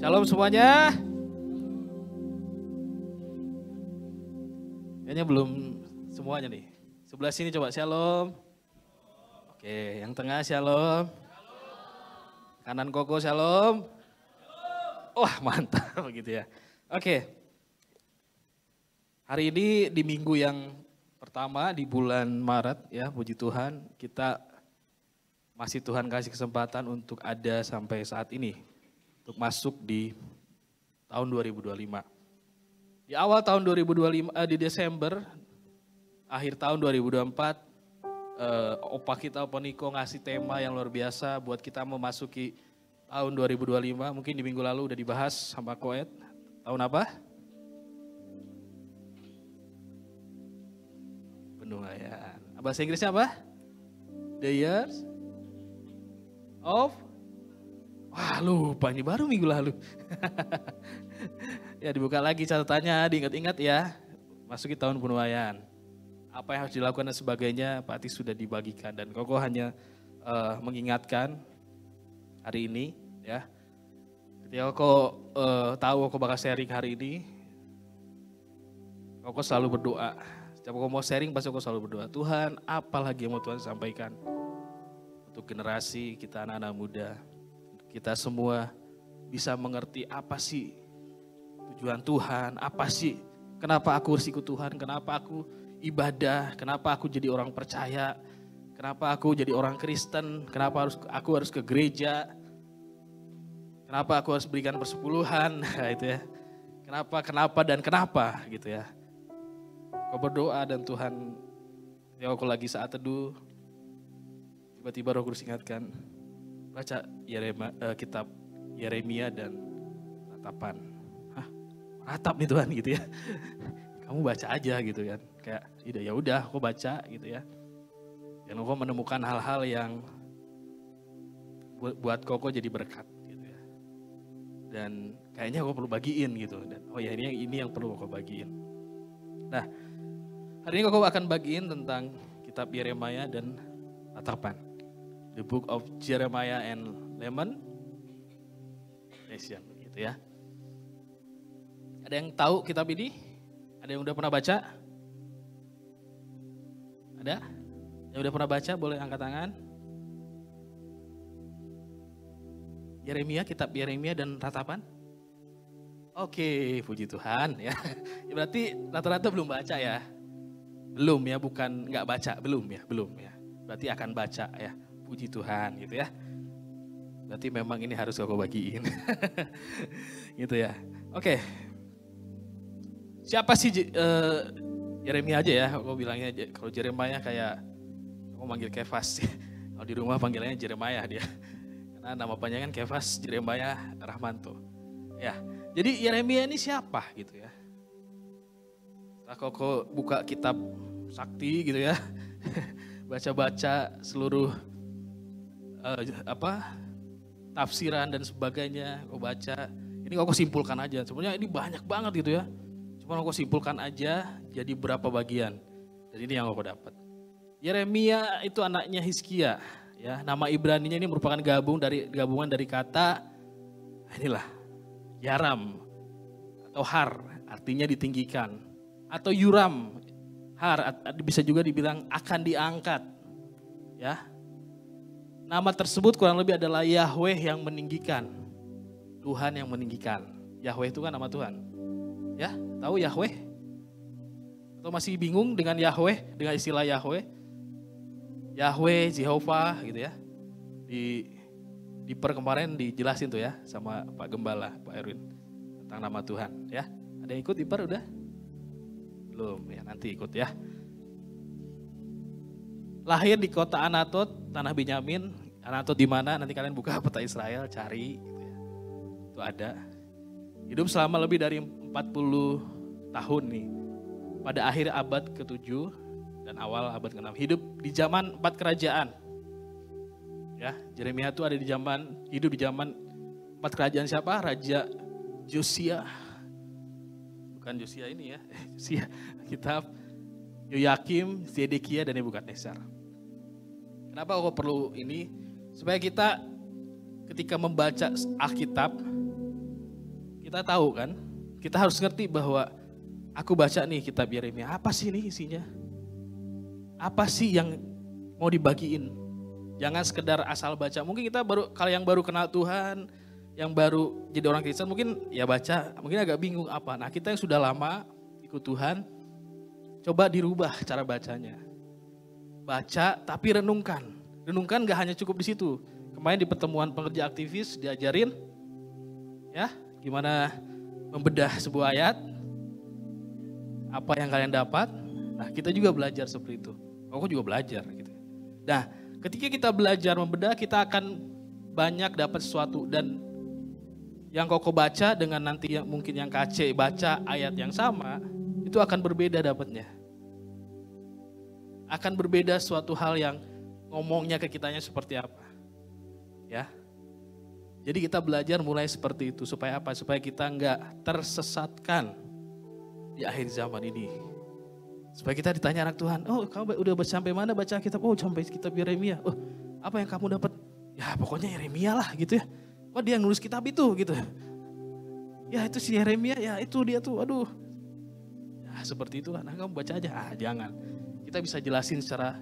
Shalom semuanya. Kayaknya belum semuanya nih. Sebelah sini coba shalom. Oke, yang tengah shalom. Kanan Koko shalom. Wah mantap gitu ya. Oke. Hari ini di minggu yang pertama di bulan Maret ya, puji Tuhan. Kita masih Tuhan kasih kesempatan untuk ada sampai saat ini. Untuk masuk di tahun 2025. Di awal tahun 2025, di Desember, akhir tahun 2024, Opa kita, Opa Niko ngasih tema yang luar biasa buat kita memasuki tahun 2025. Mungkin di minggu lalu udah dibahas sama Koet. Tahun apa? Pendungayan. Bahasa Inggrisnya apa? The years of... Wah lupa, ini baru minggu lalu. Ya dibuka lagi catatannya, diingat-ingat ya. Masuki tahun penuaian. Apa yang harus dilakukan dan sebagainya, Pak Ati sudah dibagikan. Dan Koko hanya mengingatkan hari ini ya. Ketika Koko tahu Koko bakal sharing hari ini, Koko selalu berdoa. Setiap Koko mau sharing pasti Koko selalu berdoa. Tuhan, apa lagi yang mau Tuhan sampaikan untuk generasi kita anak-anak muda. Kita semua bisa mengerti apa sih tujuan Tuhan, apa sih kenapa aku harus ikut Tuhan, kenapa aku ibadah, kenapa aku jadi orang percaya, kenapa aku jadi orang Kristen, kenapa aku harus ke gereja, kenapa aku harus berikan persepuluhan, itu ya. Kenapa gitu ya. Kau berdoa dan Tuhan, ya aku lagi saat teduh, tiba-tiba Roh Kudus ingatkan, baca kitab Yeremia dan ratapan. Hah, ratap nih Tuhan gitu ya. Kamu baca aja gitu kan. Kayak ya udah aku baca gitu ya. Dan aku menemukan hal-hal yang buat Koko jadi berkat gitu ya. Dan kayaknya aku perlu bagiin gitu. Dan oh ya ini yang perlu Koko bagiin. Nah, hari ini Koko akan bagiin tentang kitab Yeremia dan ratapan. The Book of Jeremiah and Lamentation gitu ya. Ada yang tahu kitab ini? Ada yang udah pernah baca? Ada? Yang udah pernah baca boleh angkat tangan. Yeremia, kitab Yeremia dan ratapan? Oke, puji Tuhan ya. Berarti rata-rata belum baca ya? Belum ya, bukan nggak baca, belum ya. Berarti akan baca ya. Puji Tuhan gitu ya. Berarti memang ini harus aku bagiin. Gitu ya. Oke. Siapa sih Yeremia aja ya. Aku bilangnya kalau Jeremiah kayak aku manggil Kefas. Kalau di rumah panggilannya Jeremiah dia. Karena nama panjangnya Kefas Jeremiah Rahmanto. Ya. Jadi Yeremia ini siapa gitu ya. Koko buka kitab sakti gitu ya. Baca-baca seluruh tafsiran dan sebagainya, kau baca. Ini kau simpulkan aja. Sebenarnya ini banyak banget gitu ya. Cuma kau simpulkan aja jadi berapa bagian. Dan ini yang kau dapat. Yeremia itu anaknya Hizkia. Ya, nama Ibraninya ini merupakan gabungan dari kata inilah Yaram atau Har, artinya ditinggikan. Atau Yuram, Har bisa juga dibilang akan diangkat. Ya. Nama tersebut kurang lebih adalah Yahweh yang meninggikan. Tuhan yang meninggikan. Yahweh itu kan nama Tuhan. Ya, tahu Yahweh? Atau masih bingung dengan Yahweh, dengan istilah Yahweh? Yahweh, Jehovah gitu ya. Di kemarin dijelasin tuh ya sama Pak Gembala, Pak Erwin. Tentang nama Tuhan ya. Ada yang ikut Iper udah? Belum ya, nanti ikut ya. Lahir di kota Anatot, tanah Benyamin. Anatot di mana? Nanti kalian buka peta Israel, cari gitu ya. Itu ada. Hidup selama lebih dari 40 tahun nih. Pada akhir abad ke-7 dan awal abad ke-6. Hidup di zaman 4 kerajaan. Ya, Yeremia itu hidup di zaman 4 kerajaan siapa? Raja Josia. Bukan Josia ini ya. Josia. Kitab Yoyakim, Zedekia, dan Nebukadnezar. Kenapa aku perlu ini? Supaya kita ketika membaca Alkitab, kita tahu kan, kita harus ngerti bahwa aku baca nih kitab Yeremia, apa sih ini isinya? Apa sih yang mau dibagiin? Jangan sekedar asal baca. Mungkin kita kalau yang baru kenal Tuhan, yang baru jadi orang Kristen mungkin ya baca, mungkin agak bingung apa. Nah kita yang sudah lama ikut Tuhan, coba dirubah cara bacanya. Baca tapi renungkan. Renungkan gak hanya cukup di situ. Kemarin di pertemuan pengerja aktivis diajarin ya gimana membedah sebuah ayat, apa yang kalian dapat. Nah kita juga belajar seperti itu. Aku juga belajar gitu. Nah ketika kita belajar membedah, kita akan banyak dapat sesuatu. Dan yang kau baca dengan nanti yang mungkin yang KC baca ayat yang sama, itu akan berbeda dapatnya. Akan berbeda suatu hal yang ngomongnya ke kitanya seperti apa. Ya. Jadi kita belajar mulai seperti itu. Supaya apa? Supaya kita enggak tersesatkan di akhir zaman ini. Supaya kita ditanya anak Tuhan, oh kamu udah sampai mana baca kitab? Oh sampai kitab Yeremia. Oh apa yang kamu dapat? Ya pokoknya Yeremia lah gitu ya. Oh dia nulis kitab itu gitu. Ya itu si Yeremia, ya itu dia tuh, aduh. Ya seperti itulah, nah kamu baca aja. Jangan. Kita bisa jelasin secara,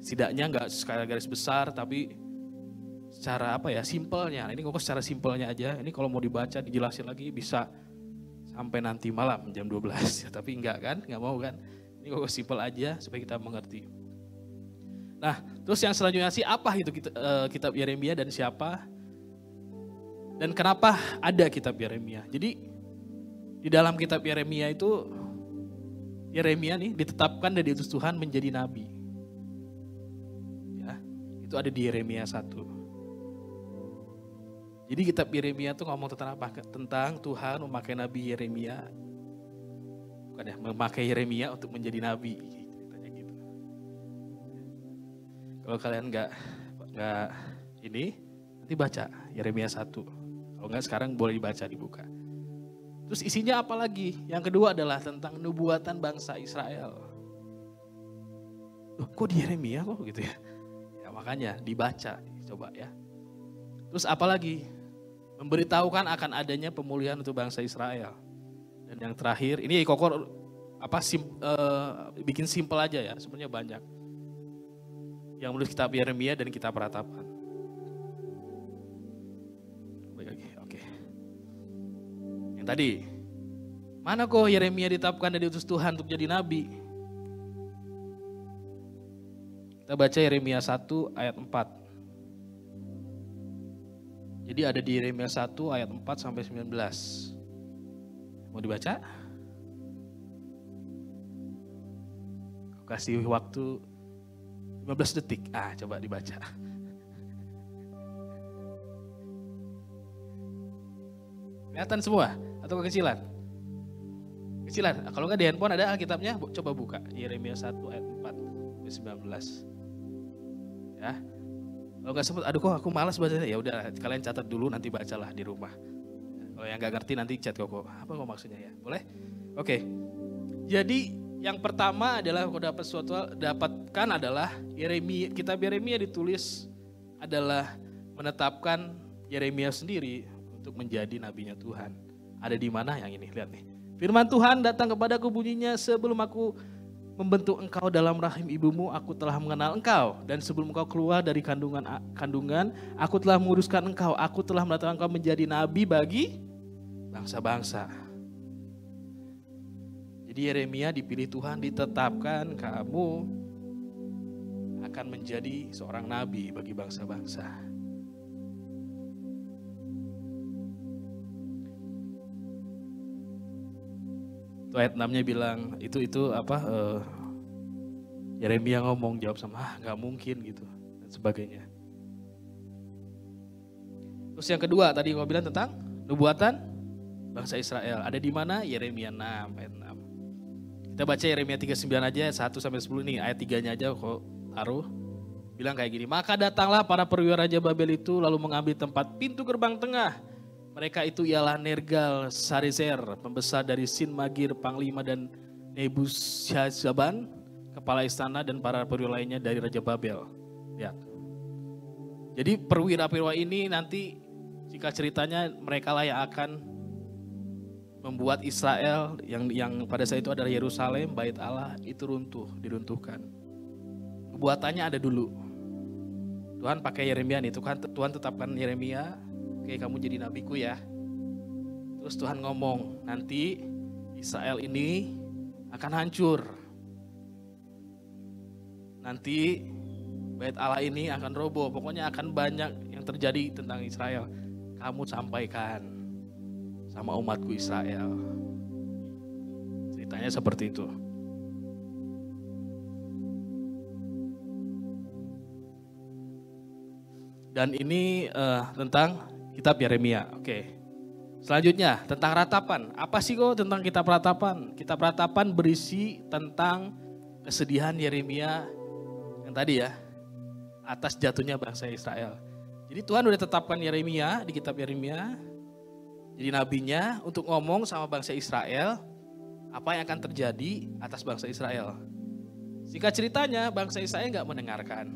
setidaknya enggak secara garis besar, tapi secara apa ya, simpelnya. Ini kok secara simpelnya aja. Ini kalau mau dibaca, dijelasin lagi bisa sampai nanti malam jam 12 ya, tapi enggak kan, enggak mau kan. Ini kok simpel aja supaya kita mengerti. Nah, terus yang selanjutnya sih apa gitu kitab Yeremia dan siapa? Dan kenapa ada kitab Yeremia? Jadi di dalam kitab Yeremia itu Yeremia nih ditetapkan dan diutus Tuhan menjadi nabi. Ya, itu ada di Yeremia 1. Jadi kitab Yeremia itu ngomong tentang apa? Tentang Tuhan memakai Nabi Yeremia, bukan ya, memakai Yeremia untuk menjadi nabi. Gitu. Kalau kalian nggak ini, nanti baca Yeremia 1. Kalau nggak sekarang boleh dibuka. Terus isinya apa lagi? Yang kedua adalah tentang nubuatan bangsa Israel. Loh, kok di Yeremia kok gitu ya? Ya makanya dibaca, coba ya. Terus apa lagi? Memberitahukan akan adanya pemulihan untuk bangsa Israel. Dan yang terakhir, ini Koko bikin simpel aja ya, sebenarnya banyak. Yang menulis kitab Yeremia dan kitab Ratapan. Oke. Yang tadi, mana kok Yeremia ditetapkan dan diutus Tuhan untuk jadi nabi? Kita baca Yeremia 1 ayat 4. Jadi ada di Yeremia 1 ayat 4 sampai 19. Mau dibaca? Aku kasih waktu 15 detik. Coba dibaca. Kelihatan semua atau kekecilan? Kecilan. Kalau nggak di handphone ada Alkitabnya, coba buka Yeremia 1 ayat 4 sampai 19. Ya. Kalau nggak sempat, aduh kok aku malas bacanya, ya udah kalian catat dulu nanti bacalah di rumah. Kalau yang nggak ngerti nanti chat Koko, apa kok maksudnya ya, boleh? Oke. Jadi yang pertama adalah kau dapat suatu dapatkan adalah Yeremia, kitab Yeremia ditulis adalah menetapkan Yeremia sendiri untuk menjadi nabinya Tuhan. Ada di mana yang ini? Lihat nih. Firman Tuhan datang kepadaku bunyinya, sebelum aku membentuk engkau dalam rahim ibumu, aku telah mengenal engkau. Dan sebelum engkau keluar dari kandungan, aku telah menguruskan engkau. Aku telah menetapkan engkau menjadi nabi bagi bangsa-bangsa. Jadi Yeremia dipilih Tuhan, ditetapkan kamu akan menjadi seorang nabi bagi bangsa-bangsa. Itu ayat 6-nya bilang, itu apa, Yeremia ngomong, jawab sama, nggak mungkin gitu, dan sebagainya. Terus yang kedua, tadi gue bilang tentang nubuatan bangsa Israel. Ada di mana? Yeremia 6, ayat 6. Kita baca Yeremia 39 aja, 1 sampai 10 nih, ayat 3-nya aja kok taruh. Bilang kayak gini, maka datanglah para perwira Raja Babel itu, lalu mengambil tempat pintu gerbang tengah. Mereka itu ialah Nergal Sarezer, pembesar dari Sin Magir, panglima, dan Nebuzaradan, kepala istana, dan para perwira lainnya dari Raja Babel. Lihat. Jadi perwira-perwira ini nanti jika ceritanya mereka lah yang akan membuat Israel yang pada saat itu adalah Yerusalem, bait Allah itu diruntuhkan. Kebuatannya ada dulu. Tuhan pakai Yeremia nih, Tuhan tetapkan Yeremia, oke kamu jadi nabiku ya. Terus Tuhan ngomong, nanti Israel ini akan hancur. Nanti bait Allah ini akan roboh, pokoknya akan banyak yang terjadi tentang Israel. Kamu sampaikan sama umatku Israel. Ceritanya seperti itu. Dan ini tentang kitab Yeremia. Oke. Selanjutnya tentang ratapan. Apa sih kok tentang kitab ratapan? Kitab ratapan berisi tentang kesedihan Yeremia yang tadi ya, atas jatuhnya bangsa Israel. Jadi Tuhan udah tetapkan Yeremia di kitab Yeremia jadi nabinya untuk ngomong sama bangsa Israel apa yang akan terjadi atas bangsa Israel. Singkat ceritanya bangsa Israel gak mendengarkan.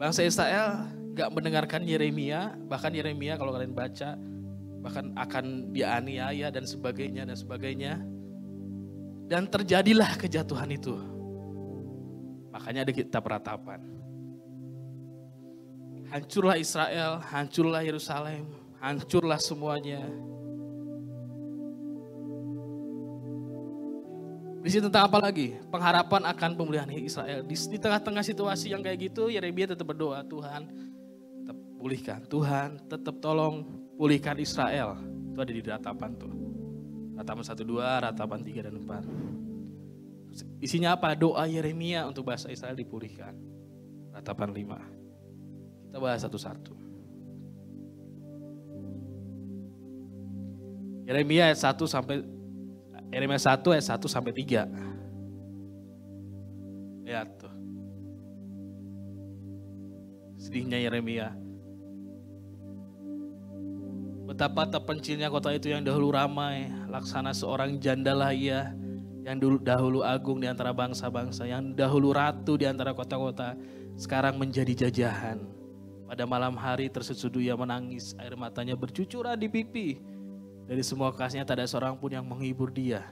Bangsa Israel gak mendengarkan Yeremia, bahkan Yeremia kalau kalian baca bahkan akan dianiaya dan sebagainya. Dan terjadilah kejatuhan itu. Makanya ada kitab ratapan. Hancurlah Israel, hancurlah Yerusalem, hancurlah semuanya. Berisi tentang apa lagi? Pengharapan akan pemulihan Israel. Di tengah-tengah situasi yang kayak gitu, Yeremia tetap berdoa, Tuhan tetap pulihkan. Tuhan tetap tolong pulihkan Israel. Itu ada di ratapan tuh. Ratapan 1, 2, ratapan 3 dan 4. Isinya apa? Doa Yeremia untuk bangsa Israel dipulihkan. Ratapan 5. Kita bahas satu-satu. Yeremia ayat 1 sampai 3. Lihat tuh. Sedihnya Yeremia. Betapa terpencilnya kota itu yang dahulu ramai, laksana seorang janda lah ia, yang dahulu agung di antara bangsa-bangsa, yang dahulu ratu di antara kota-kota, sekarang menjadi jajahan. Pada malam hari terseduh ia menangis, air matanya bercucuran di pipi. Dari semua kasihnya tak ada seorang pun yang menghibur dia.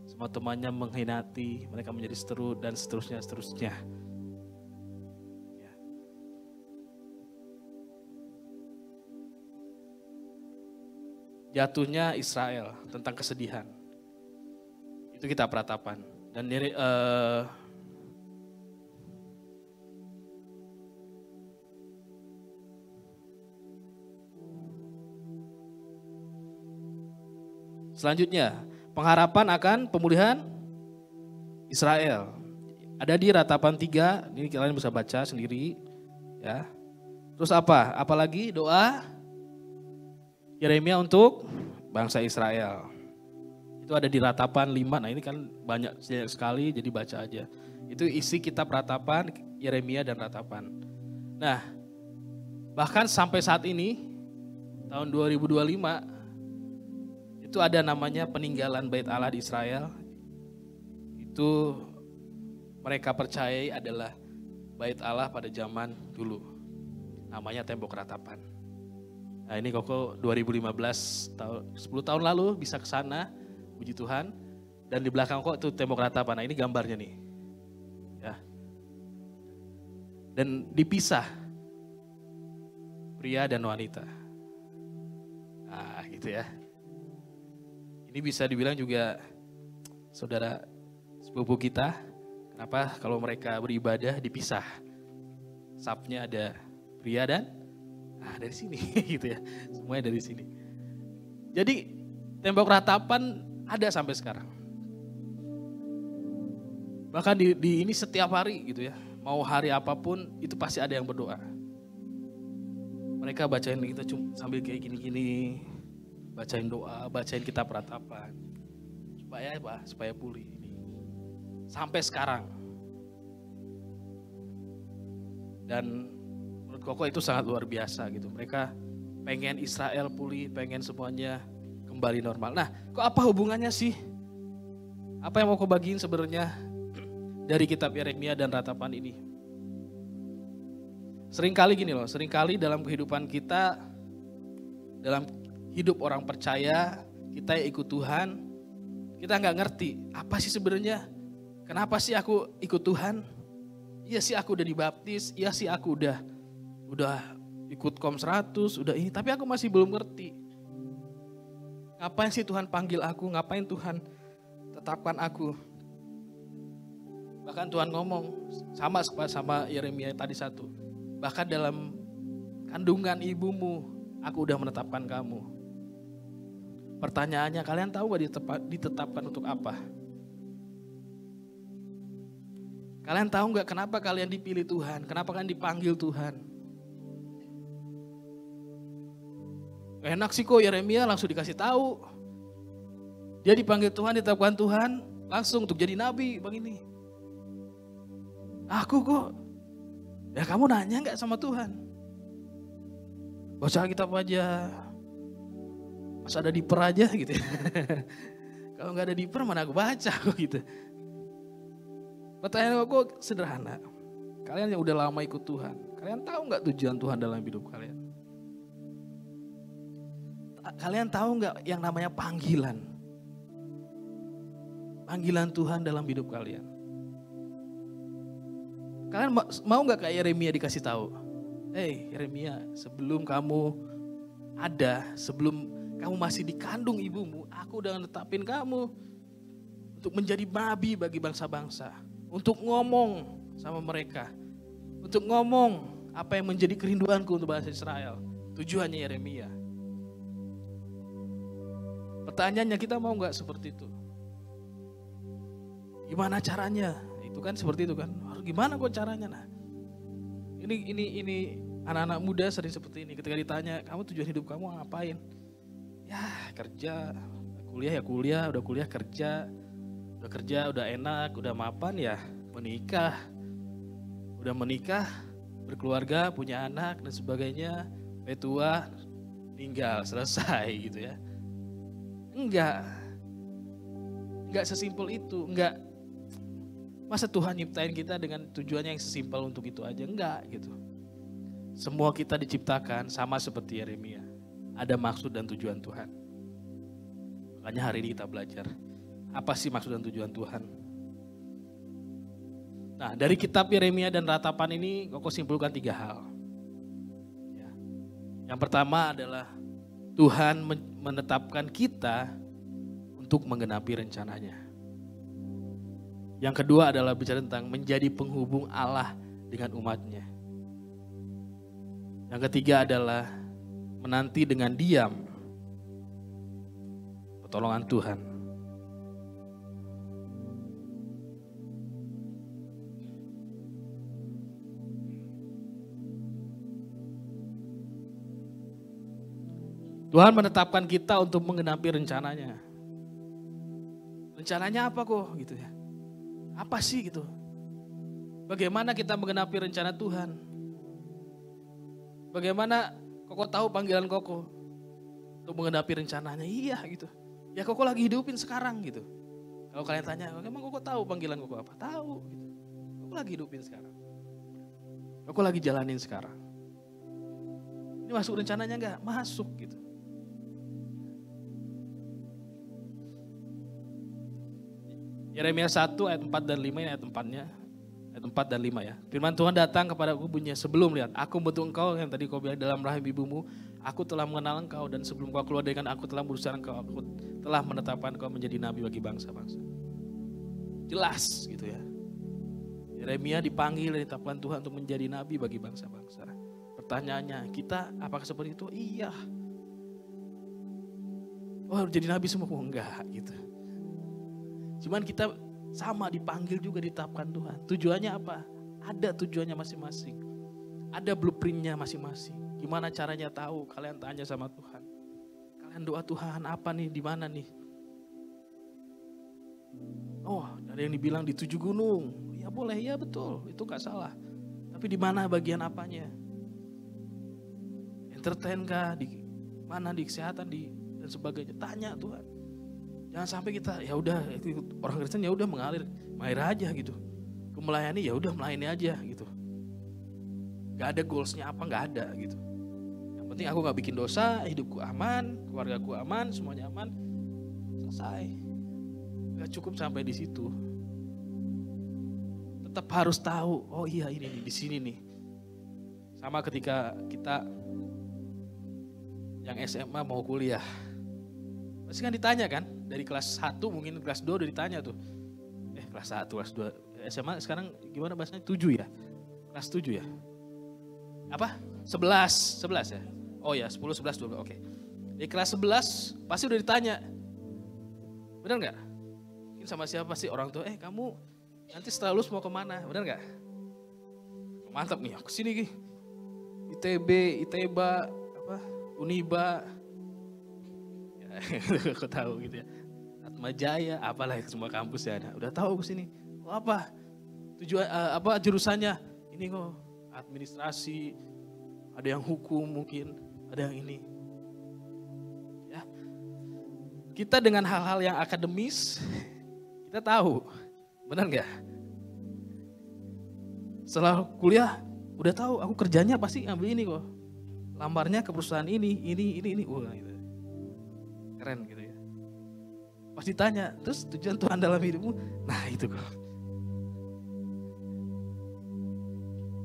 Semua temannya mengkhianati, mereka menjadi seteru dan seterusnya. Ya. Jatuhnya Israel tentang kesedihan. Itu kitab ratapan. Dan selanjutnya, pengharapan akan pemulihan Israel. Ada di ratapan 3, ini kalian bisa baca sendiri. Ya. Terus apa? Apalagi doa Yeremia untuk bangsa Israel. Itu ada di ratapan 5, nah ini kan banyak sekali jadi baca aja. Itu isi kitab ratapan, Yeremia dan ratapan. Nah, bahkan sampai saat ini, tahun 2025, itu ada namanya peninggalan bait Allah di Israel. Itu mereka percayai adalah bait Allah pada zaman dulu. Namanya tembok ratapan. Nah ini Koko 2015, 10 tahun lalu bisa ke sana, puji Tuhan. Dan di belakang kok itu tembok ratapan. Nah ini gambarnya nih. Ya. Dan dipisah pria dan wanita. Nah gitu ya. Ini bisa dibilang juga saudara sepupu kita. Kenapa kalau mereka beribadah dipisah? Sapnya ada pria dan dari sini gitu ya. Semuanya dari sini. Jadi tembok ratapan ada sampai sekarang. Bahkan di ini setiap hari gitu ya. Mau hari apapun itu pasti ada yang berdoa. Mereka bacain kita sambil kayak gini-gini. Bacain doa, bacain kitab ratapan. Supaya apa? Supaya pulih ini. Sampai sekarang. Dan menurut Koko itu sangat luar biasa gitu. Mereka pengen Israel pulih, pengen semuanya kembali normal. Nah, kok apa hubungannya sih? Apa yang mau Koko bagiin sebenarnya dari kitab Yeremia dan ratapan ini? Seringkali gini loh, seringkali dalam kehidupan kita, dalam hidup orang percaya, kita ikut Tuhan, kita nggak ngerti apa sih sebenarnya, kenapa sih aku ikut Tuhan? Iya sih aku udah dibaptis, iya sih aku udah ikut Kom 100, udah ini, tapi aku masih belum ngerti. Ngapain sih Tuhan panggil aku, ngapain Tuhan tetapkan aku? Bahkan Tuhan ngomong sama Yeremia tadi 1. Bahkan dalam kandungan ibumu, aku udah menetapkan kamu. Pertanyaannya, kalian tahu gak ditetapkan untuk apa? Kalian tahu gak kenapa kalian dipilih Tuhan? Kenapa kalian dipanggil Tuhan? Enak sih kok Yeremia langsung dikasih tahu. Dia dipanggil Tuhan, ditetapkan Tuhan, langsung untuk jadi nabi, bang ini. Aku kok, ya kamu nanya gak sama Tuhan? Baca Alkitab aja, pas ada diper aja gitu ya. Kalau gak ada diper mana aku baca kok gitu. Pertanyaan aku sederhana, kalian yang udah lama ikut Tuhan, kalian tahu gak tujuan Tuhan dalam hidup kalian? Kalian tahu gak yang namanya panggilan? Panggilan Tuhan dalam hidup kalian. Kalian mau gak kayak Yeremia dikasih tahu? Hey Yeremia, sebelum kamu ada, sebelum kamu masih dikandung ibumu, aku udah netapin kamu untuk menjadi nabi bagi bangsa-bangsa. Untuk ngomong sama mereka. Untuk ngomong apa yang menjadi kerinduanku untuk bangsa Israel. Tujuannya Yeremia. Pertanyaannya, kita mau gak seperti itu? Gimana caranya? Itu kan seperti itu kan. Gimana kok caranya? Nah, ini anak-anak muda sering seperti ini. Ketika ditanya, kamu tujuan hidup kamu ngapain? Ya kerja, kuliah, udah kuliah kerja, udah enak, udah mapan ya menikah. Udah menikah, berkeluarga, punya anak dan sebagainya, tua, tinggal, selesai gitu ya. Enggak sesimpel itu, enggak. Masa Tuhan nyiptain kita dengan tujuannya yang sesimpel untuk itu aja? Enggak gitu. Semua kita diciptakan sama seperti Yeremia. Ada maksud dan tujuan Tuhan. Makanya hari ini kita belajar. Apa sih maksud dan tujuan Tuhan? Nah, dari kitab Yeremia dan ratapan ini, aku simpulkan 3 hal. Ya. Yang pertama adalah Tuhan menetapkan kita untuk menggenapi rencananya. Yang kedua adalah bicara tentang menjadi penghubung Allah dengan umatnya. Yang ketiga adalah menanti dengan diam pertolongan Tuhan. Tuhan menetapkan kita untuk menggenapi rencananya. Rencananya apa kok gitu ya? Apa sih gitu? Bagaimana kita menggenapi rencana Tuhan? Bagaimana Koko tahu panggilan Koko untuk menggenapi rencananya? Iya gitu. Ya Koko lagi hidupin sekarang gitu. Kalau kalian tanya, emang Koko tahu panggilan Koko apa? Tahu gitu. Koko lagi hidupin sekarang. Koko lagi jalanin sekarang. Ini masuk rencananya enggak? Masuk gitu. Yeremia 1 ayat 4 dan 5, ini ayat 4-nya. Ayat 4 dan 5 ya. Firman Tuhan datang kepada aku bunyinya, sebelum lihat, aku membentuk engkau yang tadi kau bilang dalam rahim ibumu, aku telah mengenal engkau dan sebelum kau keluar dengan aku telah berusaha engkau, aku telah menetapkan engkau menjadi nabi bagi bangsa-bangsa. Jelas gitu ya. Yeremia dipanggil dan ditetapkan Tuhan untuk menjadi nabi bagi bangsa-bangsa. Pertanyaannya, kita apakah seperti itu? Iya. Oh jadi nabi semua? Oh, enggak gitu. Cuman kita sama dipanggil juga ditetapkan Tuhan. Tujuannya apa? Ada tujuannya masing-masing. Ada blueprintnya masing-masing. Gimana caranya tahu? Kalian tanya sama Tuhan. Kalian doa Tuhan apa nih? Di mana nih? Oh ada yang dibilang di 7 gunung. Ya boleh, ya betul. Itu gak salah. Tapi di mana bagian apanya? Entertain kah? Di mana? Di kesehatan? Dan sebagainya. Tanya Tuhan. Jangan sampai kita ya udah orang Kristen ya udah mengalir aja gitu. Melayani ya udah melayani aja gitu. Gak ada goalsnya apa, gak ada gitu. Yang penting aku gak bikin dosa, hidupku aman, keluargaku aman, semuanya aman. Selesai. Gak cukup sampai di situ. Tetap harus tahu, oh iya ini nih, di sini nih. Sama ketika kita yang SMA mau kuliah. Pasti kan ditanya kan, dari kelas 1 mungkin kelas 2 udah ditanya tuh. Kelas 1, kelas 2. SMA sekarang gimana bahasanya? 7 ya? Kelas 7 ya? Apa? 11 ya? Oh ya, 10, 11, 12, oke. Di kelas 11 pasti udah ditanya. Benar nggak? Mungkin sama siapa sih orang tua, kamu nanti setelah lulus mau kemana? Benar nggak? Mantap nih, aku sini Ki. ITB, ITEBA, Uniba. Ya, aku tahu gitu ya. Atma Jaya, apalah semua kampus ya ada. Udah tahu ke sini. Oh, apa? Tujuan jurusannya? Ini kok administrasi, ada yang hukum mungkin, ada yang ini. Ya. Kita dengan hal-hal yang akademis, kita tahu. Benar nggak? Setelah kuliah, udah tahu aku kerjanya pasti ngambil ini kok. Lamarnya ke perusahaan ini. Wah, gitu. Keren gitu ya. Pas ditanya, terus tujuan Tuhan dalam hidupmu? Nah itu kok.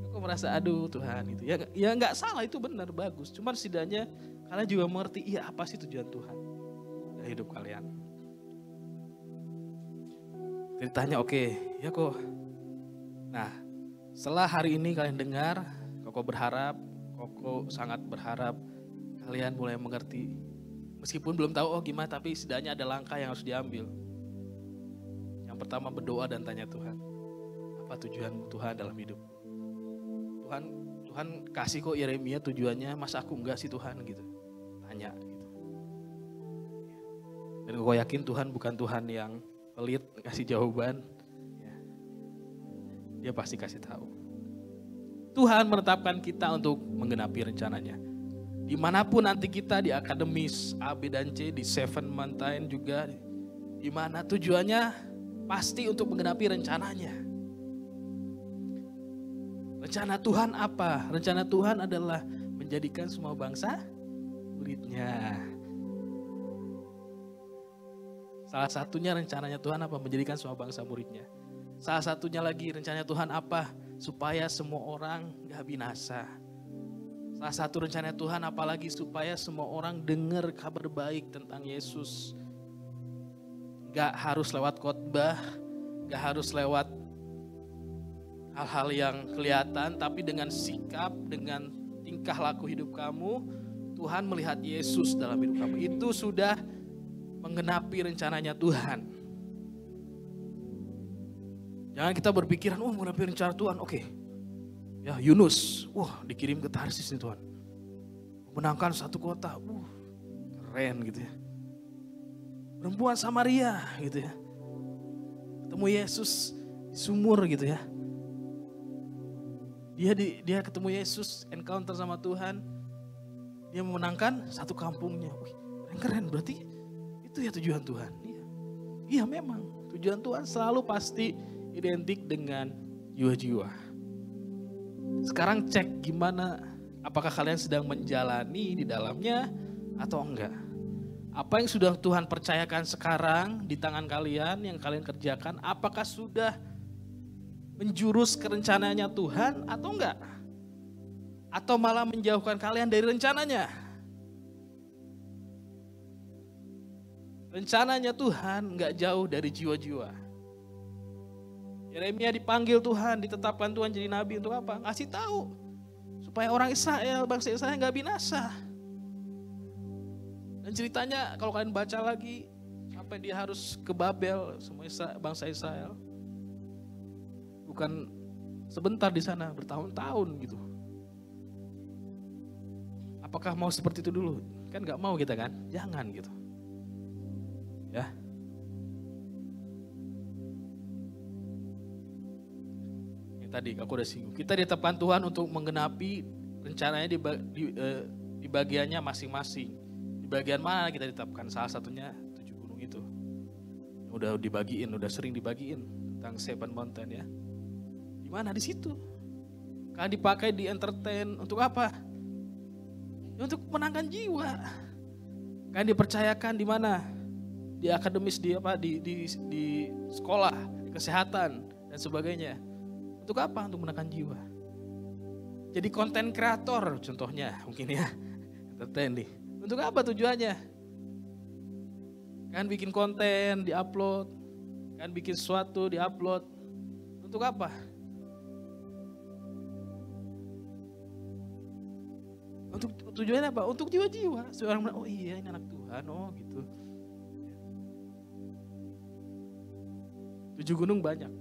Aku merasa aduh Tuhan itu. Ya nggak salah, itu benar, bagus. Cuman setidaknya kalian juga mengerti, iya apa sih tujuan Tuhan dalam hidup kalian. Ditanya oke, ya kok. Nah setelah hari ini kalian dengar, Koko berharap, Koko sangat berharap kalian mulai mengerti. Meskipun belum tahu gimana, tapi setidaknya ada langkah yang harus diambil. Yang pertama berdoa dan tanya Tuhan, apa tujuanmu Tuhan dalam hidup? Tuhan kasih kok Yeremia tujuannya, masa aku enggak sih Tuhan gitu. Tanya gitu. Dan Koko yakin Tuhan bukan Tuhan yang pelit kasih jawaban. Dia pasti kasih tahu. Tuhan menetapkan kita untuk menggenapi rencananya. Dimanapun nanti kita di akademis A, B, dan C, di Seven Mountain juga, dimana tujuannya pasti untuk menggenapi rencananya. Rencana Tuhan apa? Rencana Tuhan adalah menjadikan semua bangsa muridnya. Salah satunya rencananya Tuhan apa? Menjadikan semua bangsa muridnya. Salah satunya lagi rencananya Tuhan apa? Supaya semua orang gak binasa. Salah satu rencananya Tuhan apalagi supaya semua orang dengar kabar baik tentang Yesus. Gak harus lewat khotbah, gak harus lewat hal-hal yang kelihatan, tapi dengan sikap, dengan tingkah laku hidup kamu, Tuhan melihat Yesus dalam hidup kamu. Itu sudah menggenapi rencananya Tuhan. Jangan kita berpikiran, menggenapi rencana Tuhan, oke. Ya Yunus, dikirim ke Tarsis nih Tuhan. Memenangkan satu kota, keren gitu ya. Perempuan Samaria gitu ya. Ketemu Yesus di sumur gitu ya. Dia ketemu Yesus, encounter sama Tuhan. Dia memenangkan satu kampungnya. Keren, berarti itu ya tujuan Tuhan. Iya memang, tujuan Tuhan selalu pasti identik dengan jiwa-jiwa. Sekarang cek gimana, apakah kalian sedang menjalani di dalamnya atau enggak. Apa yang sudah Tuhan percayakan sekarang di tangan kalian, yang kalian kerjakan, apakah sudah menjurus ke rencananya Tuhan atau enggak? Atau malah menjauhkan kalian dari rencananya? Rencananya Tuhan enggak jauh dari jiwa-jiwa. Yeremia dipanggil Tuhan, ditetapkan Tuhan jadi nabi untuk apa? Ngasih tahu supaya orang Israel, bangsa Israel nggak binasa. Dan ceritanya kalau kalian baca lagi sampai dia harus ke Babel, semua bangsa Israel. Bukan sebentar di sana, bertahun-tahun gitu. Apakah mau seperti itu dulu? Kan nggak mau kita kan? Jangan gitu. Ya. Tadi aku udah singgung. Kita ditetapkan Tuhan untuk menggenapi rencananya di bagiannya masing-masing. Di bagian mana kita ditetapkan? Salah satunya 7 gunung itu. Udah dibagiin, udah sering dibagiin tentang Seven Mountain ya. Di mana? Di situ. Kan dipakai di entertain untuk apa? Ya, untuk menangkan jiwa. Kan dipercayakan di mana? di akademis, di sekolah, di kesehatan dan sebagainya. Untuk apa? Untuk menekan jiwa. Jadi konten kreator contohnya mungkin ya. Entertain nih. Untuk apa tujuannya? Kan bikin konten, diupload. Kan bikin sesuatu, diupload. Untuk apa? Untuk tujuannya apa? Untuk jiwa-jiwa. Seorang bilang, oh iya ini anak Tuhan, oh gitu. 7 gunung banyak.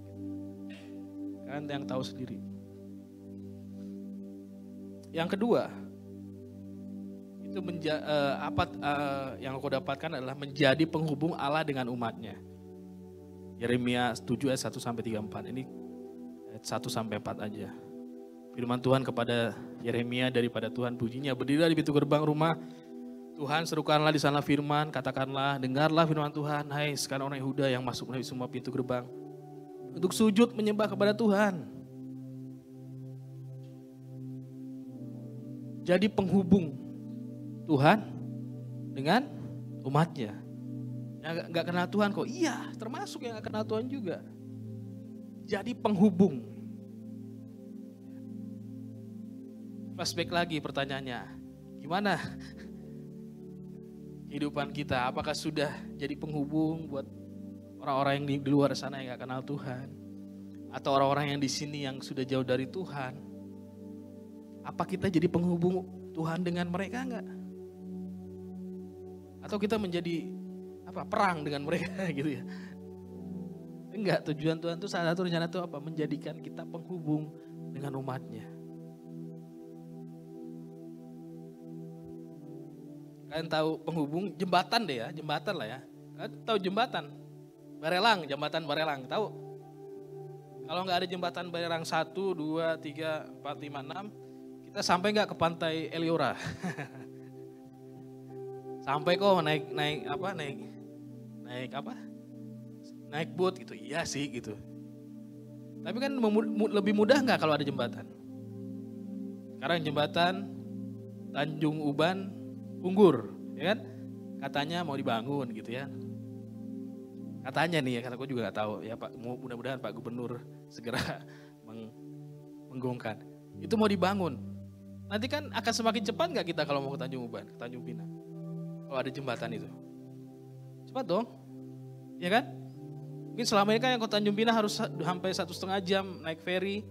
Kan yang tahu sendiri. Yang kedua, itu yang aku dapatkan adalah menjadi penghubung Allah dengan umatnya. Yeremia 7 ayat 1 sampai 34. Ini ayat 1 sampai 4 aja. Firman Tuhan kepada Yeremia daripada Tuhan bunyinya, berdirilah di pintu gerbang rumah Tuhan, serukanlah di sana firman, katakanlah, dengarlah firman Tuhan, hai sekarang orang Yehuda yang masuk melalui semua pintu gerbang, untuk sujud menyembah kepada Tuhan. Jadi penghubung Tuhan dengan umatnya. Yang gak kenal Tuhan kok, iya termasuk yang gak kenal Tuhan juga. Jadi penghubung. Flashback lagi pertanyaannya, gimana kehidupan kita? Apakah sudah jadi penghubung buat orang-orang yang di luar sana yang gak kenal Tuhan? Atau orang-orang yang di sini yang sudah jauh dari Tuhan? Apa kita jadi penghubung Tuhan dengan mereka enggak? Atau kita menjadi perang dengan mereka gitu ya? Enggak, tujuan Tuhan itu salah satu rencana itu apa? Menjadikan kita penghubung dengan umatnya. Kalian tahu penghubung jembatan deh ya, jembatan lah ya. Kalian tahu jembatan Barelang, jembatan Barelang, tahu? Kalau nggak ada jembatan Barelang 1, 2, 3, 4, 5, 6, kita sampai nggak ke pantai Eliora? Sampai kok naik boat gitu, iya sih gitu. Tapi kan lebih mudah nggak kalau ada jembatan? Sekarang jembatan Tanjung Uban Unggur, ya kan? Katanya mau dibangun gitu ya. Katanya nih ya, kata gue juga nggak tahu ya Pak. Mudah-mudahan Pak Gubernur segera menggongkan. Itu mau dibangun. Nanti kan akan semakin cepat nggak kita kalau mau ke Tanjung Uban, ke Tanjung Pinang? Kalau ada jembatan itu. Cepat dong, ya kan? Mungkin selama ini kan yang ke Tanjung Pinang harus sampai 1,5 jam naik ferry,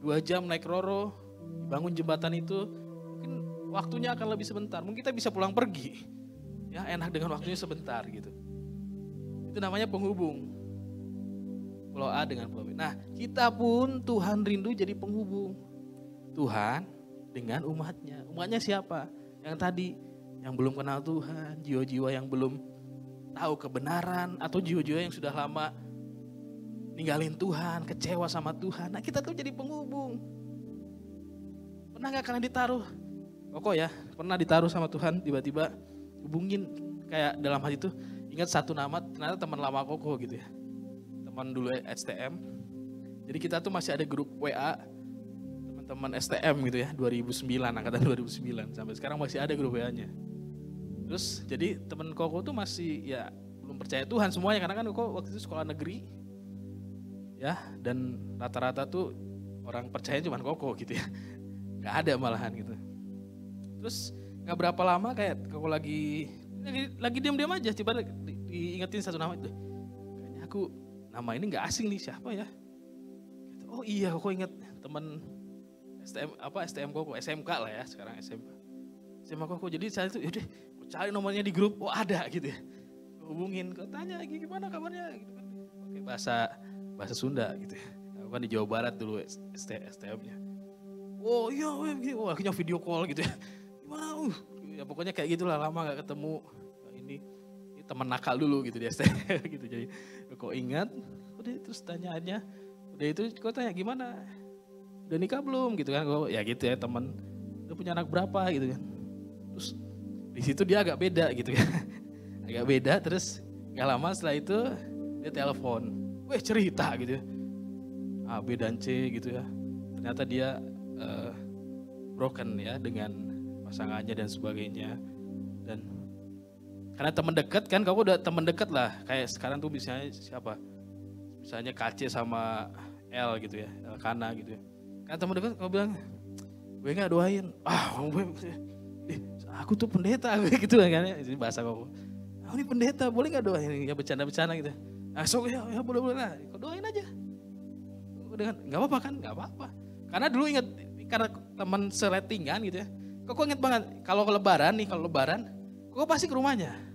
2 jam naik roro, bangun jembatan itu. Mungkin waktunya akan lebih sebentar. Mungkin kita bisa pulang pergi, ya enak dengan waktunya sebentar gitu. Itu namanya penghubung. Pulau A dengan Pulau B. Nah kita pun Tuhan rindu jadi penghubung. Tuhan dengan umatnya. Umatnya siapa? Yang tadi, yang belum kenal Tuhan, jiwa-jiwa yang belum tahu kebenaran, atau jiwa-jiwa yang sudah lama ninggalin Tuhan, kecewa sama Tuhan. Nah kita tuh jadi penghubung. Pernah gak kalian ditaruh? Koko ya, pernah ditaruh sama Tuhan, tiba-tiba hubungin kayak dalam hati itu, ingat satu nama, ternyata teman lama Koko gitu ya. Teman dulu STM. Jadi kita tuh masih ada grup WA, teman STM gitu ya, 2009, angkatan 2009. Sampai sekarang masih ada grup WA-nya. Terus jadi teman Koko tuh masih ya belum percaya Tuhan semuanya. Karena kan Koko waktu itu sekolah negeri. Ya, dan rata-rata tuh orang percaya cuma Koko gitu ya. Gak ada malahan gitu. Terus gak berapa lama kayak Koko lagi diam-diam aja. Coba diingetin satu nama itu. Kayaknya aku nama ini gak asing nih, siapa ya? Oh iya, Koko inget teman STM Koko, SMK lah ya sekarang SMK Koko. Jadi saya itu yaudah cari nomornya di grup, oh ada gitu ya. Hubungin, tanya gimana kabarnya gitu kan. Pakai bahasa Sunda gitu ya. Aku kan di Jawa Barat dulu STM-nya. Oh iya, akhirnya video call gitu ya. Gimana? Ya pokoknya kayak gitulah, lama gak ketemu. Ini teman nakal dulu gitu di STM gitu. Jadi kok ingat, udah terus tanyaannya, udah itu kok tanya gimana? Udah nikah belum gitu kan? Ya gitu ya teman. Udah punya anak berapa gitu kan? Terus di situ dia agak beda gitu kan? Agak beda. Terus nggak lama setelah itu dia telepon, cerita gitu ya. A, B dan C gitu ya. Ternyata dia broken ya dengan pasangannya dan sebagainya. Dan Karena teman dekat kan, kau udah teman dekat lah. Kayak sekarang tuh misalnya siapa? Misalnya KC sama L gitu ya, Elkana gitu ya. Kan teman dekat kau bilang, gue gak doain. Aku tuh pendeta gitu kan ya. Ini bahasa kau. Ini pendeta, boleh gak doain? Ya bercanda-bercanda gitu. Nah, ya boleh-boleh lah. Kau doain aja. Dengan gak apa-apa kan? Gak apa-apa. Karena dulu ingat, karena teman seretingan gitu ya. Kok inget banget, kalau lebaran, kok pasti ke rumahnya.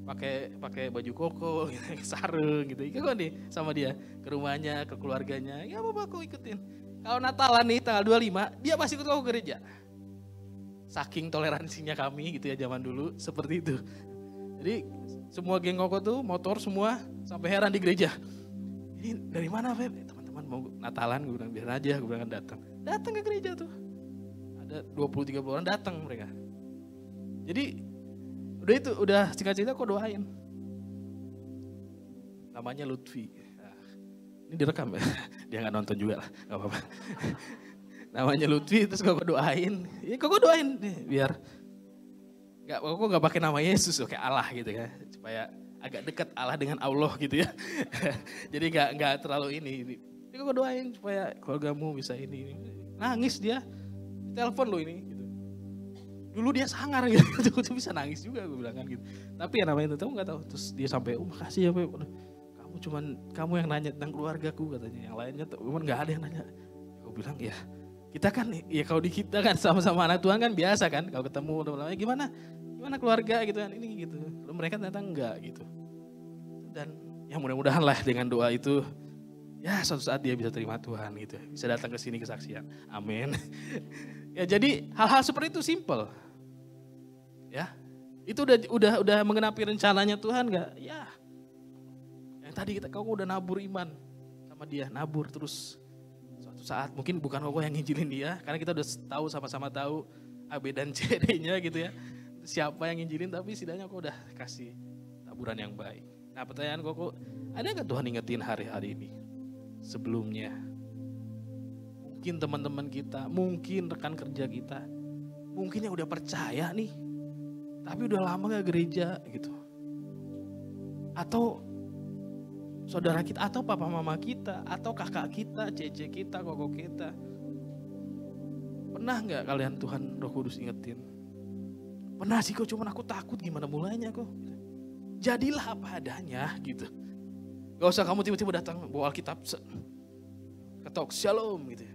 Pakai baju koko, gitu, sarung gitu. Kok nih sama dia ke rumahnya, ke keluarganya. Ya apa-apa kok ikutin. Kalau Natalan nih tanggal 25, dia pasti ikut kau ke gereja. Saking toleransinya kami gitu ya zaman dulu, seperti itu. Jadi semua geng koko tuh motor semua sampai heran di gereja. Ini dari mana Feb? Teman-teman mau Natalan, gue bilang biar aja, gue bilang datang. Datang ke gereja tuh. Ada 20-30 orang datang mereka. Jadi udah singkat cerita kok doain. Namanya Lutfi. Nah, ini direkam ya. Dia gak nonton juga lah, gak apa-apa. Namanya Lutfi, terus kok doain. Ya kok doain nih, biar kok gak pakai nama Yesus, kayak Allah gitu ya. Supaya agak dekat Allah dengan Allah gitu ya. Jadi gak terlalu ini. Dia kok doain supaya keluargamu bisa ini. Nangis dia. Telepon lo ini gitu. Dulu dia sangar gitu, tuh bisa nangis juga gue bilang kan gitu. Tapi ya namanya itu nggak tahu. Terus dia sampai, makasih ya Pak. Kamu yang nanya tentang keluargaku katanya. Yang lainnya tuh nggak ada yang nanya. Gue bilang ya kita kan ya kalau di kita kan sama-sama anak Tuhan kan biasa kan. Kalau ketemu teman-teman gimana keluarga gitu kan ini gitu. Lalu mereka ternyata enggak gitu. Dan ya mudah-mudahan lah dengan doa itu. Ya suatu saat dia bisa terima Tuhan gitu. Bisa datang ke sini kesaksian. Amin. Ya jadi hal-hal seperti itu simple. Ya. Itu udah mengenapi rencananya Tuhan enggak? Ya. Yang tadi kau udah nabur iman sama dia, nabur terus suatu saat mungkin bukan kau yang nginjilin dia karena kita udah tahu sama-sama tahu A, B dan C D-nya gitu ya. Siapa yang nginjilin tapi setidaknya kau udah kasih taburan yang baik. Nah, pertanyaan kau ada enggak Tuhan ingetin hari-hari ini? Sebelumnya mungkin teman-teman kita, mungkin rekan kerja kita, mungkin yang udah percaya nih tapi udah lama gak gereja gitu, atau saudara kita, atau papa mama kita, atau kakak kita, cece kita, koko kita. Pernah gak kalian Tuhan Roh Kudus ingetin? Pernah sih kok, cuman aku takut gimana mulainya kok. Jadilah apa adanya gitu. Gak usah kamu tiba-tiba datang bawa Alkitab, ketok shalom gitu ya.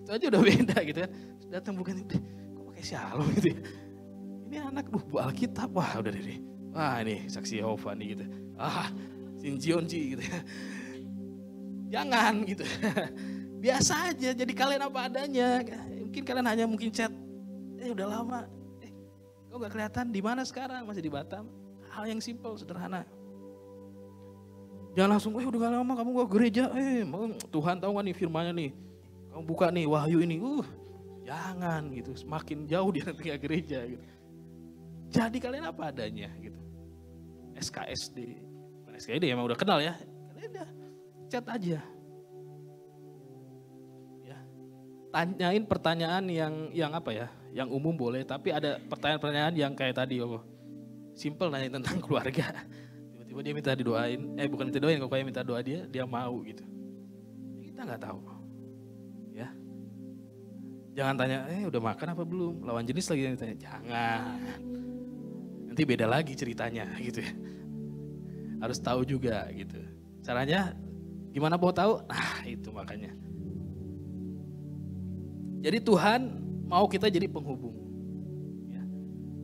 Itu aja udah beda gitu kan. Datang bukan, kok pakai shalom gitu ya. Ini anak bawa Alkitab, wah udah deh. Wah ini saksi Yehova nih gitu. Sinjionji gitu ya. Jangan gitu. Biasa aja, jadi kalian apa adanya. Mungkin kalian hanya chat, udah lama. Kok gak kelihatan di mana sekarang, masih di Batam. Hal yang simpel, sederhana. Jangan langsung, udah gak lama kamu gak gereja, Tuhan tahu gak nih firmannya nih, kamu buka nih Wahyu ini, jangan gitu, semakin jauh dia nanti gak gereja gitu. Jadi kalian apa adanya gitu. SKSD emang udah kenal ya, kalian udah chat aja. Ya, tanyain pertanyaan yang apa ya, yang umum boleh, tapi ada pertanyaan-pertanyaan yang kayak tadi, simple nanya tentang keluarga. Tiba-tiba dia minta didoain, bukan minta doain, kalau minta doa dia mau gitu. Kita nggak tahu, ya. Jangan tanya, udah makan apa belum? Lawan jenis lagi yang ditanya, jangan. Nanti beda lagi ceritanya gitu ya. Harus tahu juga gitu. Caranya gimana mau tahu? Nah itu makanya. Jadi Tuhan mau kita jadi penghubung. Ya.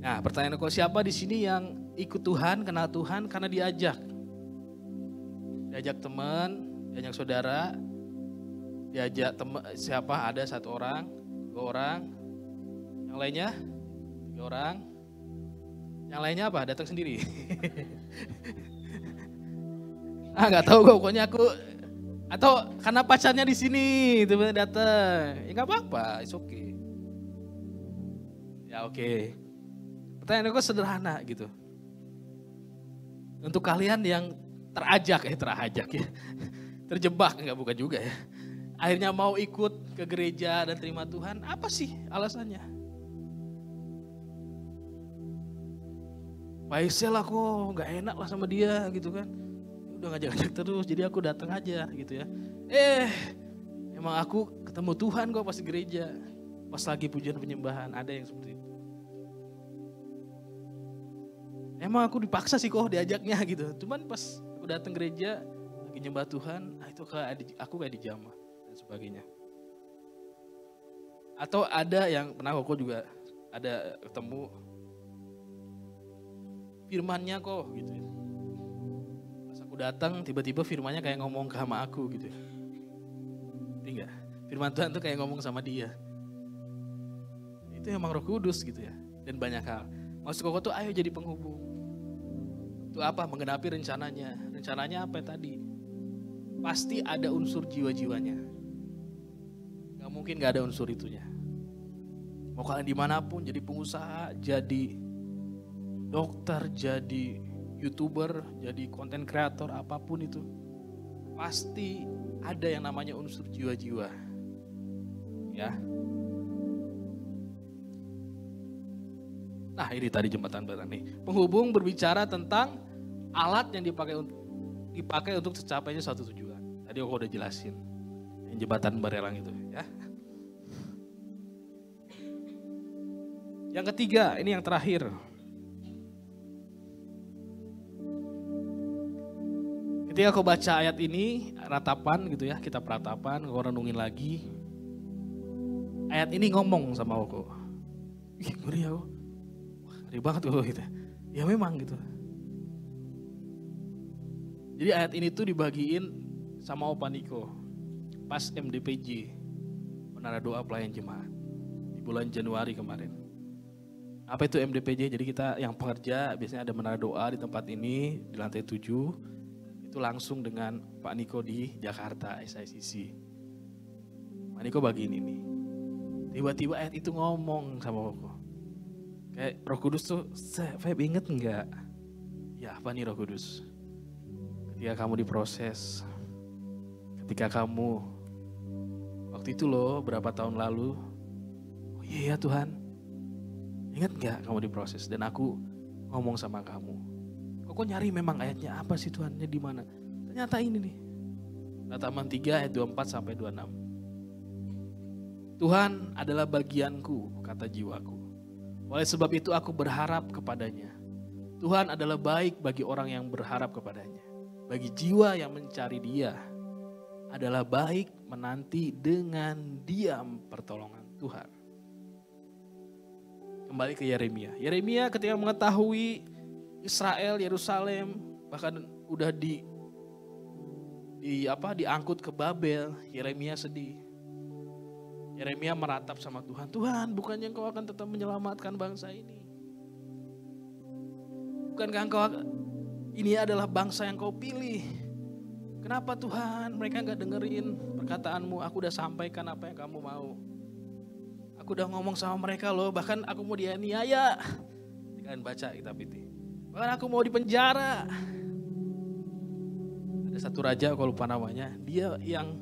Nah pertanyaan kok siapa di sini yang ikut Tuhan, kenal Tuhan karena diajak. Diajak teman, diajak saudara, diajak teman, siapa ada 1 orang, 2 orang, yang lainnya 3 orang, yang lainnya apa? Datang sendiri. Nggak tahu pokoknya aku, atau karena pacarnya di sini, tiba-tiba datang, ya nggak apa-apa, it's okay. Ya oke. Pertanyaan aku sederhana gitu. Untuk kalian yang terajak ya, terjebak, enggak bukan juga ya. Akhirnya mau ikut ke gereja dan terima Tuhan, apa sih alasannya? Faisal lah kok gak enak lah sama dia gitu kan. Udah ngajak-ngajak terus, jadi aku datang aja gitu ya. Emang aku ketemu Tuhan kok pas di gereja. Pas lagi pujian penyembahan, ada yang seperti itu. Emang aku dipaksa sih kok diajaknya gitu. Cuman pas aku datang gereja, lagi nyembah Tuhan, itu aku kayak dijamah dan sebagainya. Atau ada yang pernah kok juga ada ketemu firmannya kok gitu ya. Pas aku datang tiba-tiba firmannya kayak ngomong sama aku gitu ya. Ngerti gak? Firman Tuhan tuh kayak ngomong sama dia. Itu emang Roh Kudus gitu ya. Dan banyak hal. Maksud koko tuh ayo jadi penghubung. Itu apa? Menggenapi rencananya. Rencananya apa tadi? Pasti ada unsur jiwa-jiwanya. Gak mungkin gak ada unsur itunya. Mau kalian dimanapun, jadi pengusaha, jadi dokter, jadi YouTuber, jadi konten kreator, apapun itu. Pasti ada yang namanya unsur jiwa-jiwa. Ya. Nah ini tadi jembatan nih. Penghubung berbicara tentang alat yang dipakai untuk tercapainya suatu tujuan. Tadi aku udah jelasin. Yang jembatan barelang itu ya. Yang ketiga, ini yang terakhir. Ketika aku baca ayat ini, ratapan gitu ya, kita peratapan, aku renungin lagi. Ayat ini ngomong sama aku. Ih ngeri aku. Wah, ngeri banget aku gitu. Ya memang gitu. Jadi ayat ini tuh dibagiin sama Opa Niko. Pas MDPJ, Menara Doa Pelayan Jemaat. Di bulan Januari kemarin. Apa itu MDPJ? Jadi kita yang pengerja biasanya ada menara doa di tempat ini di lantai 7. Itu langsung dengan Pak Niko di Jakarta SICC. Pak Niko bagiin ini. Tiba-tiba ayat itu ngomong sama aku. Kayak Roh Kudus tuh, Feb inget enggak? Ya apa nih Roh Kudus? Ketika kamu diproses. Ketika kamu waktu itu loh berapa tahun lalu. Oh iya ya Tuhan. Ingat gak kamu diproses dan aku ngomong sama kamu. Kok nyari memang ayatnya apa sih Tuhan? Di mana? Ternyata ini nih. Ratapan 3 ayat 24 sampai 26. Tuhan adalah bagianku, kata jiwaku. Oleh sebab itu aku berharap kepadanya. Tuhan adalah baik bagi orang yang berharap kepadanya. Bagi jiwa yang mencari Dia adalah baik menanti dengan diam pertolongan Tuhan. Kembali ke Yeremia. Yeremia ketika mengetahui Israel, Yerusalem bahkan udah diangkut ke Babel, Yeremia sedih. Yeremia meratap sama Tuhan, Tuhan bukannya Engkau akan tetap menyelamatkan bangsa ini? Bukankah Engkau ini adalah bangsa yang Kau pilih? Kenapa Tuhan mereka gak dengerin perkataanmu? Aku udah sampaikan apa yang kamu mau. Aku udah ngomong sama mereka loh, bahkan aku mau dianiaya. Kalian baca kitab itu. Bahkan aku mau dipenjara. Ada satu raja, aku lupa namanya, dia yang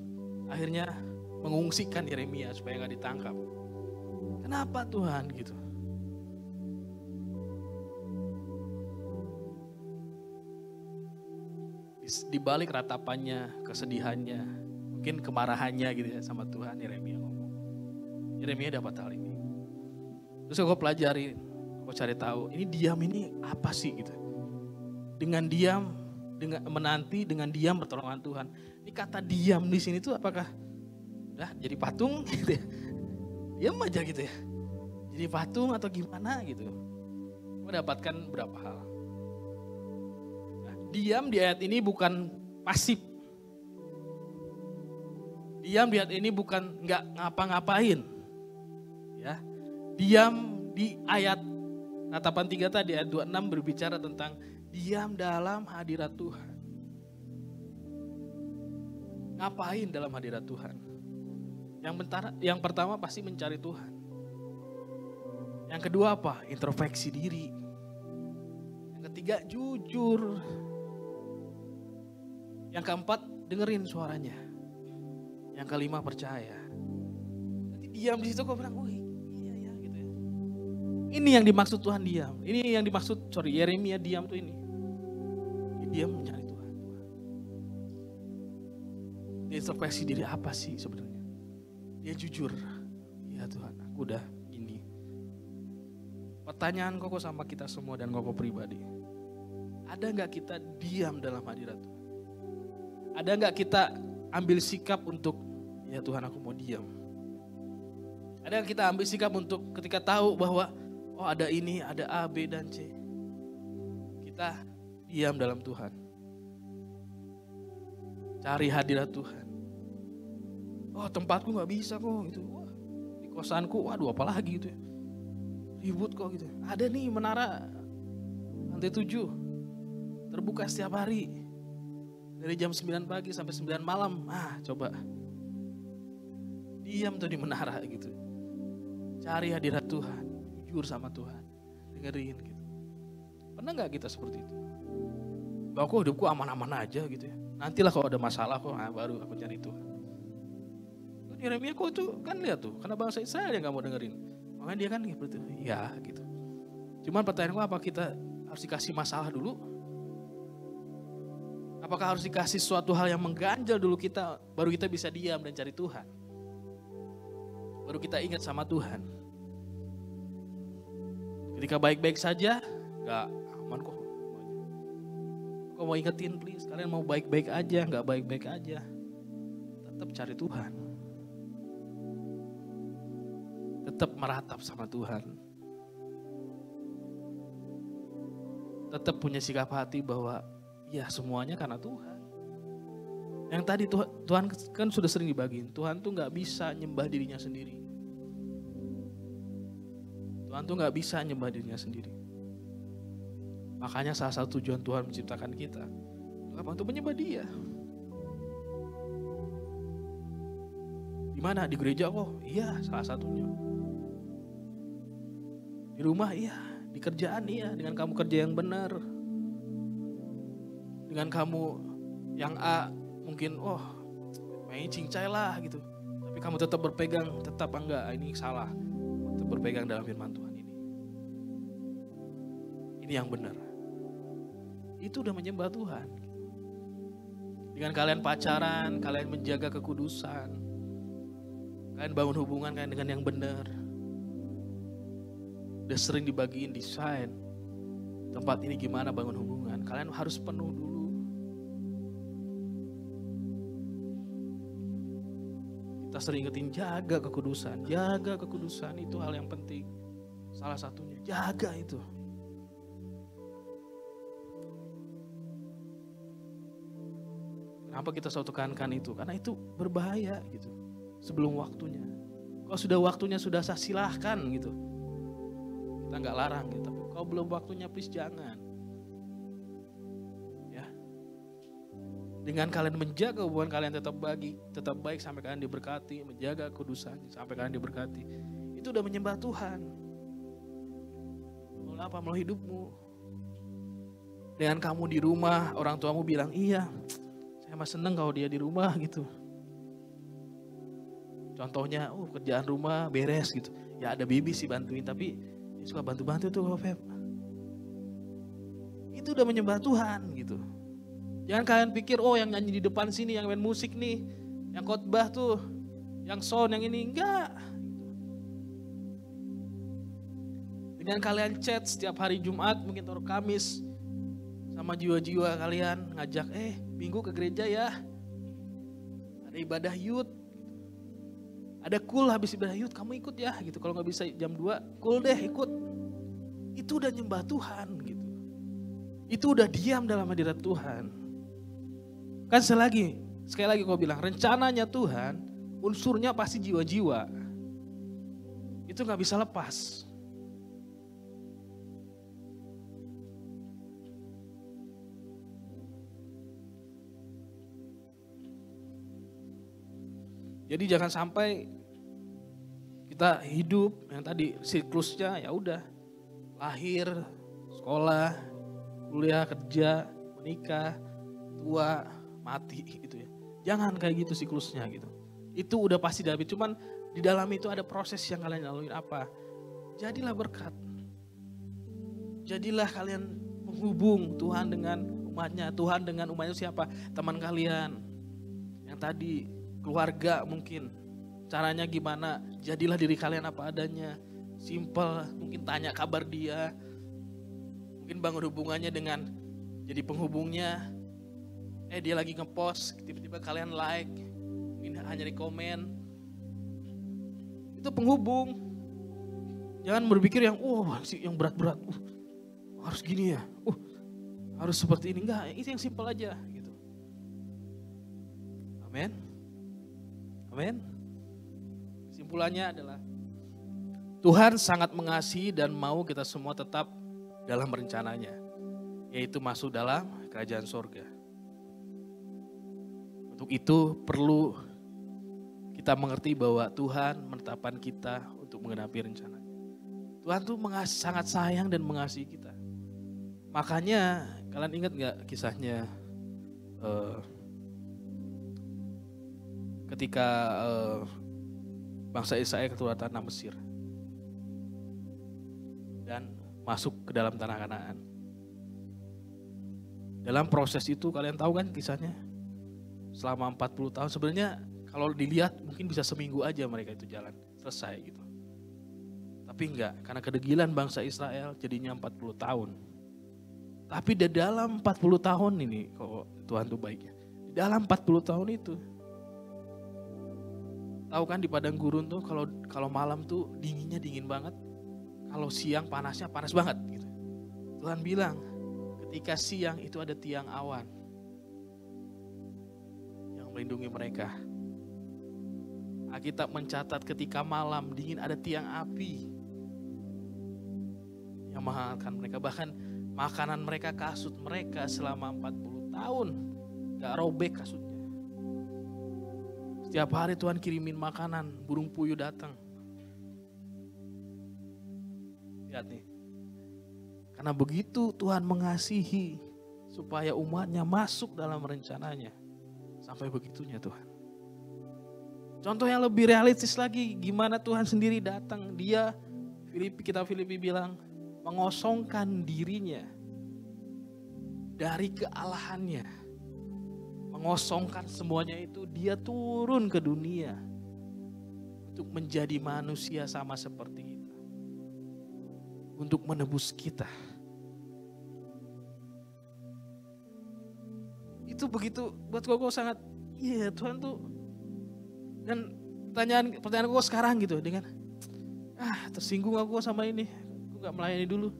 akhirnya mengungsikan Yeremia supaya gak ditangkap. Kenapa Tuhan gitu? Di balik ratapannya, kesedihannya, mungkin kemarahannya gitu ya sama Tuhan, Yeremia ngomong. Yeremia dapat hal ini. Terus aku pelajari, aku cari tahu, ini diam ini apa sih gitu. Dengan diam, dengan menanti, dengan diam pertolongan Tuhan. Ini kata diam di sini tuh apakah udah jadi patung gitu ya. Diam aja gitu ya. Jadi patung atau gimana gitu. Aku dapatkan beberapa hal. Nah, diam di ayat ini bukan pasif. Diam di ayat ini bukan nggak ngapa-ngapain. Ya, diam di ayat ratapan 3 tadi ayat 26 berbicara tentang diam dalam hadirat Tuhan. Ngapain dalam hadirat Tuhan? Yang pertama pasti mencari Tuhan. Yang kedua apa? Introspeksi diri. Yang ketiga jujur. Yang keempat dengerin suaranya. Yang kelima percaya. Nanti diam di situ kau bilang, Ini yang dimaksud Tuhan diam. Ini yang dimaksud, Yeremia diam tuh ini. Dia diam mencari Tuhan. Dia introspeksi diri apa sih sebenarnya. Dia jujur. Ya Tuhan, aku udah ini. Pertanyaan Koko sama kita semua dan Koko pribadi. Ada gak kita diam dalam hadirat Tuhan? Ada gak kita ambil sikap untuk, ya Tuhan aku mau diam. Ada gak kita ambil sikap untuk ketika tahu bahwa, oh ada ini, ada A, B, dan C. Kita diam dalam Tuhan. Cari hadirat Tuhan. Oh tempatku gak bisa kok gitu. Wah, di kosanku, waduh apalagi gitu ya. Ribut kok gitu. Ada nih menara lantai 7. Terbuka setiap hari. Dari jam 9 pagi sampai 9 malam. Coba. Diam tuh di menara gitu. Cari hadirat Tuhan. Jujur sama Tuhan. Dengerin gitu. Pernah gak kita seperti itu? Bahwa kok hidupku aman-aman aja gitu ya. Nantilah kalau ada masalah kok baru aku cari Tuhan. Yeremia kok tuh kan lihat tuh. Karena bangsa Israel yang gak mau dengerin. Makanya dia kan seperti itu. Ya gitu. Cuman pertanyaanku apa kita harus dikasih masalah dulu? Apakah harus dikasih suatu hal yang mengganjal dulu kita, baru kita bisa diam dan cari Tuhan? Baru kita ingat sama Tuhan. Ketika baik-baik saja, gak aman kok. Kok mau ingetin please, kalian mau baik-baik aja, gak baik-baik aja. Tetap cari Tuhan. Tetap meratap sama Tuhan. Tetap punya sikap hati bahwa ya semuanya karena Tuhan. Yang tadi Tuhan kan sudah sering dibagiin. Tuhan tuh gak bisa nyembah dirinya sendiri. Tuhan tuh gak bisa nyembah dirinya sendiri. Makanya salah satu tujuan Tuhan menciptakan kita. Untuk menyembah Dia. Di mana? Di gereja kok? Iya, salah satunya. Di rumah iya, di kerjaan iya, dengan kamu kerja yang benar. Dengan kamu yang A mungkin main cincai lah gitu. Tapi kamu tetap berpegang, tetap enggak, ini salah. Tetap berpegang dalam firman Tuhan ini. Ini yang benar. Itu udah menyembah Tuhan. Dengan kalian pacaran, kalian menjaga kekudusan. Kalian bangun hubungan kalian dengan yang benar. Udah sering dibagiin desain. Tempat ini gimana bangun hubungan. Kalian harus penuh dulu. Kita sering ingetin jaga kekudusan. Jaga kekudusan itu hal yang penting. Salah satunya jaga itu. Kenapa kita selalu tekankan itu? Karena itu berbahaya gitu. Sebelum waktunya. Kalau sudah waktunya sudah sah silahkan gitu. Kita nggak larang gitu. Tapi kalau belum waktunya please jangan. Ya. Dengan kalian menjaga hubungan kalian tetap baik sampai kalian diberkati, menjaga kudusan sampai kalian diberkati. Itu udah menyembah Tuhan. Melalui apa? Melalui hidupmu. Dengan kamu di rumah, orang tuamu bilang, "Iya, saya mah seneng kalau dia di rumah gitu." Contohnya, kerjaan rumah beres gitu. Ya ada bibi sih bantuin, tapi dia suka bantu-bantu tuh kalau Feb. Itu udah menyembah Tuhan gitu. Jangan kalian pikir, yang nyanyi di depan sini, yang main musik nih, yang khotbah tuh, yang sound, yang ini, enggak. Dengan kalian chat setiap hari Jumat, mungkin taruh Kamis, sama jiwa-jiwa kalian ngajak, Minggu ke gereja ya. Ada ibadah youth. Ada cool habis ibadah youth, kamu ikut ya gitu. Kalau gak bisa jam 2, cool deh ikut. Itu udah nyembah Tuhan gitu. Itu udah diam dalam hadirat Tuhan. Kan sekali lagi kau bilang, rencananya Tuhan, unsurnya pasti jiwa-jiwa. Itu gak bisa lepas. Jadi jangan sampai kita hidup yang tadi siklusnya ya udah lahir, sekolah, kuliah, kerja, menikah, tua, mati gitu ya. Jangan kayak gitu siklusnya gitu. Itu udah pasti David, cuman di dalam itu ada proses yang kalian lalui apa? Jadilah berkat. Jadilah kalian penghubung Tuhan dengan umatnya. Tuhan dengan umatnya siapa? Teman kalian. Yang tadi keluarga mungkin. Caranya gimana? Jadilah diri kalian apa adanya. Simple, mungkin tanya kabar dia. Mungkin bangun hubungannya dengan jadi penghubungnya. Dia lagi ngepost, tiba-tiba kalian like. Mungkin hanya di komen. Itu penghubung. Jangan berpikir yang yang berat-berat. Harus gini ya, harus seperti ini. Enggak, itu yang simpel aja gitu. Amin. Amin. Kesimpulannya adalah Tuhan sangat mengasihi dan mau kita semua tetap dalam rencananya, yaitu masuk dalam kerajaan sorga. Untuk itu perlu kita mengerti bahwa Tuhan menetapkan kita untuk menggenapi rencananya. Tuhan tuh sangat sayang dan mengasihi kita. Makanya kalian ingat gak kisahnya ketika bangsa Israel keluar tanah Mesir dan masuk ke dalam tanah Kanaan. Dalam proses itu kalian tahu kan kisahnya, selama 40 tahun sebenarnya kalau dilihat mungkin bisa seminggu aja mereka itu jalan selesai gitu. Tapi enggak, karena kedegilan bangsa Israel jadinya 40 tahun. Tapi di dalam 40 tahun ini, kok Tuhan tuh baiknya. Di dalam 40 tahun itu, tahu kan di padang gurun tuh kalau malam tuh dinginnya dingin banget, kalau siang panasnya panas banget gitu. Tuhan bilang, ketika siang itu ada tiang awan yang melindungi mereka. Alkitab mencatat ketika malam dingin ada tiang api yang menghangatkan mereka. Bahkan makanan mereka, kasut mereka selama 40 tahun gak robek kasutnya. Setiap hari Tuhan kirimin makanan, burung puyuh datang. Lihat nih. Karena begitu Tuhan mengasihi supaya umatnya masuk dalam rencananya. Sampai begitunya Tuhan. Contoh yang lebih realistis lagi, gimana Tuhan sendiri datang. Dia, Filipi bilang, mengosongkan dirinya dari kealahannya. Mengosongkan semuanya itu, dia turun ke dunia untuk menjadi manusia sama seperti kita. Untuk menebus kita. Itu begitu buat gue sangat, iya Tuhan tuh. Dan pertanyaan gue sekarang gitu dengan, tersinggung aku sama ini. Gak melayani dulu.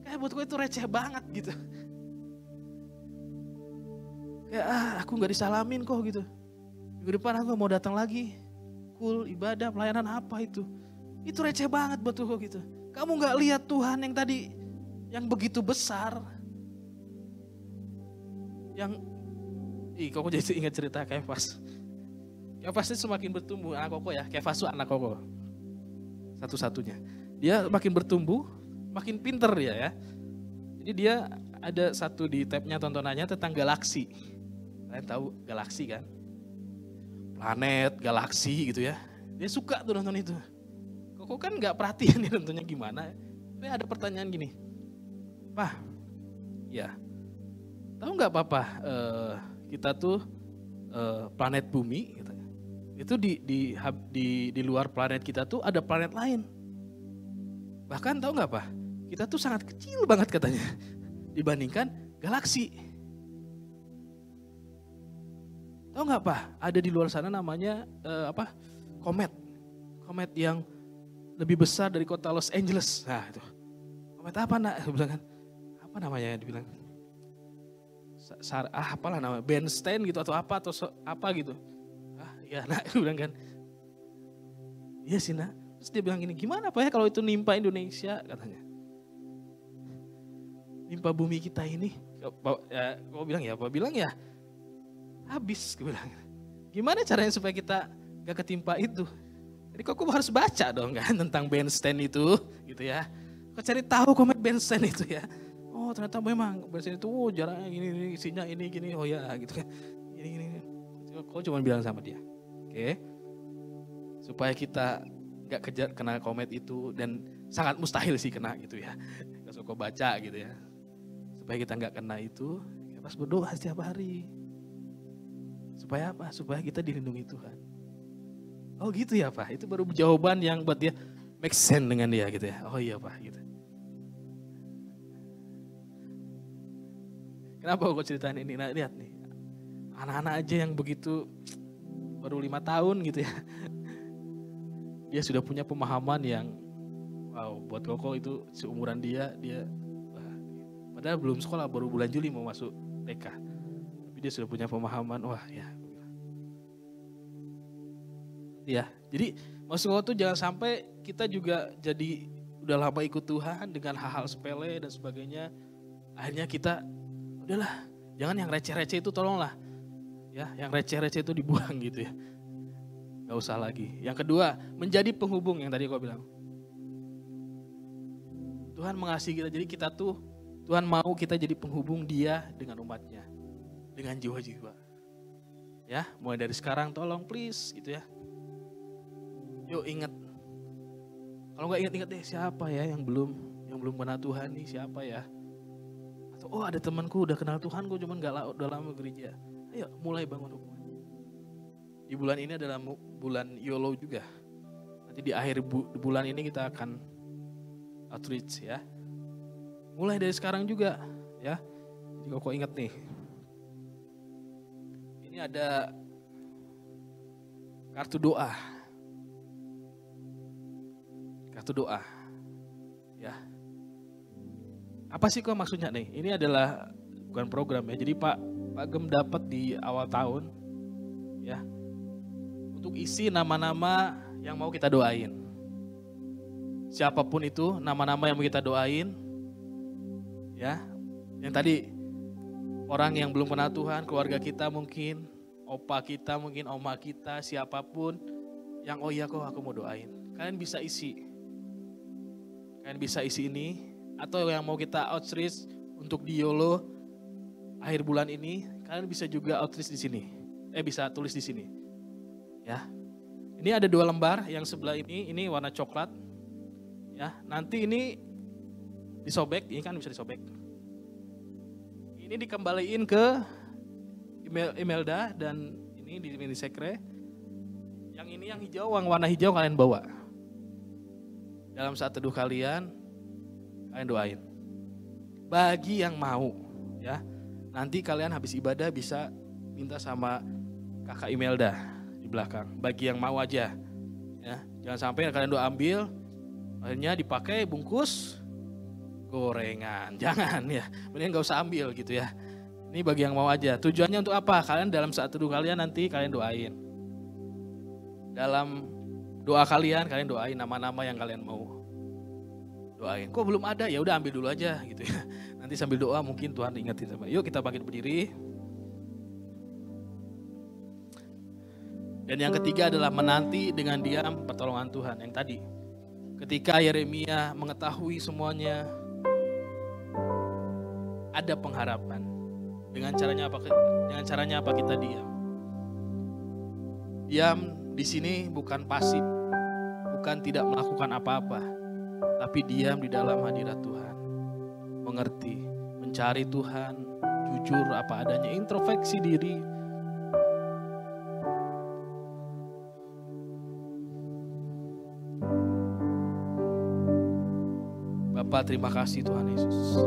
Kayak buat gue itu receh banget gitu. Kayak aku gak disalamin kok gitu. Minggu depan aku mau datang lagi. Cool, ibadah, pelayanan apa itu. Itu receh banget buat gue gitu. Kamu gak lihat Tuhan yang tadi, yang begitu besar. Yang, kok jadi ingat cerita Kefas. Kefas itu semakin bertumbuh, anak koko ya. Kefas itu anak koko. Satu-satunya. Dia makin bertumbuh, makin pinter dia ya. Jadi dia ada satu di tabnya tontonannya tentang galaksi. Kalian tahu galaksi kan? Planet, galaksi gitu ya. Dia suka tuh nonton itu. Kok kan gak perhatian dia nontonnya gimana. Tapi ada pertanyaan gini. Pak, ya tahu gak Papa kita tuh planet bumi gitu. Itu di luar planet kita tuh ada planet lain. Bahkan tahu nggak Pak? Kita tuh sangat kecil banget katanya dibandingkan galaksi. Tahu nggak Pak? Ada di luar sana namanya komet. Komet yang lebih besar dari kota Los Angeles. Nah itu. Komet apa nak? Bilang kan. Apa namanya? Dibilang. Apalah namanya? Bernstein gitu atau apa apa gitu. Ya nak, bilang kan. Iya sih nak. Terus dia bilang gini, gimana Pak ya kalau itu nimpa Indonesia katanya. Nimpa bumi kita ini. Kau bilang ya, Pak bilang ya habis. Gue bilang, gimana caranya supaya kita gak ketimpa itu. Jadi kok harus baca dong kan tentang Bernstein itu gitu ya. Kau cari tahu komet Bernstein itu ya. Oh ternyata memang Bernstein itu jaraknya gini, isinya ini gini, oh ya gitu kan. Gini. Kau cuma bilang sama dia. Oke. Supaya kita gak kejar kena komet itu dan sangat mustahil sih kena gitu ya. kau baca gitu ya. Supaya kita nggak kena itu, kita harus berdoa setiap hari. Supaya apa? Supaya kita dilindungi Tuhan. Oh gitu ya Pak, itu baru jawaban yang buat dia make sense dengan dia gitu ya. Oh iya Pak gitu. Kenapa kok ceritain ini? Nah, lihat nih, anak-anak aja yang begitu baru 5 tahun gitu ya. Dia sudah punya pemahaman yang wow, buat Koko itu seumuran dia wah, padahal belum sekolah, baru bulan Juli mau masuk TK. Tapi dia sudah punya pemahaman, wah ya. Ya, jadi maksud Koko tuh jangan sampai kita juga jadi udah lama ikut Tuhan dengan hal-hal sepele dan sebagainya. Akhirnya kita udahlah, jangan yang receh-receh itu tolonglah. Ya, yang receh-receh itu dibuang gitu ya. Gak usah lagi. Yang kedua, menjadi penghubung yang tadi kau bilang. Tuhan mengasihi kita, jadi kita tuh, Tuhan mau kita jadi penghubung dia dengan umatnya. Dengan jiwa-jiwa. Ya, mulai dari sekarang tolong please gitu ya. Yuk ingat. Kalau gak ingat-ingat deh siapa ya yang belum kenal Tuhan nih, siapa ya. Atau oh ada temanku udah kenal Tuhan, gue cuman udah lama gereja. Ayo mulai bangun hubungan. Di bulan ini adalah bulan YOLO juga. Nanti di akhir bulan ini kita akan outreach ya. Mulai dari sekarang juga ya. Jadi kok ingat nih. Ini ada kartu doa. Kartu doa. Ya. Apa sih kok maksudnya nih? Ini adalah bukan program ya. Jadi Pak Gem dapat di awal tahun ya. Untuk isi nama-nama yang mau kita doain. Siapapun itu nama-nama yang mau kita doain. Ya. Yang tadi orang yang belum kenal Tuhan, keluarga kita mungkin, opa kita mungkin, oma kita, siapapun yang oh iya kok aku mau doain. Kalian bisa isi. Kalian bisa isi ini atau yang mau kita outreach untuk di YOLO akhir bulan ini, kalian bisa juga outreach di sini. Bisa tulis di sini. Ya, ini ada 2 lembar, yang sebelah ini warna coklat. Ya, nanti ini disobek, ini kan bisa disobek. Ini dikembaliin ke Imelda dan ini di sekre. Yang ini yang hijau, yang warna hijau kalian bawa. Dalam saat teduh kalian doain. Bagi yang mau, ya, nanti kalian habis ibadah bisa minta sama kakak Imelda di belakang. Bagi yang mau aja, ya, jangan sampai kalian doa ambil, akhirnya dipakai bungkus gorengan, jangan ya, mending gak usah ambil gitu ya. Ini bagi yang mau aja. Tujuannya untuk apa? Kalian dalam saat teduh kalian nanti kalian doain. Dalam doa kalian doain nama-nama yang kalian mau doain. Kok belum ada? Ya udah ambil dulu aja gitu ya. Nanti sambil doa mungkin Tuhan ingetin sama. Yuk kita bangkit berdiri. Dan yang ketiga adalah menanti dengan diam pertolongan Tuhan. Yang tadi, ketika Yeremia mengetahui semuanya, ada pengharapan. Dengan caranya apa? Dengan caranya apa kita diam? Diam di sini bukan pasif, bukan tidak melakukan apa-apa, tapi diam di dalam hadirat Tuhan. Mengerti, mencari Tuhan, jujur apa adanya, introspeksi diri. Bapak terima kasih Tuhan Yesus.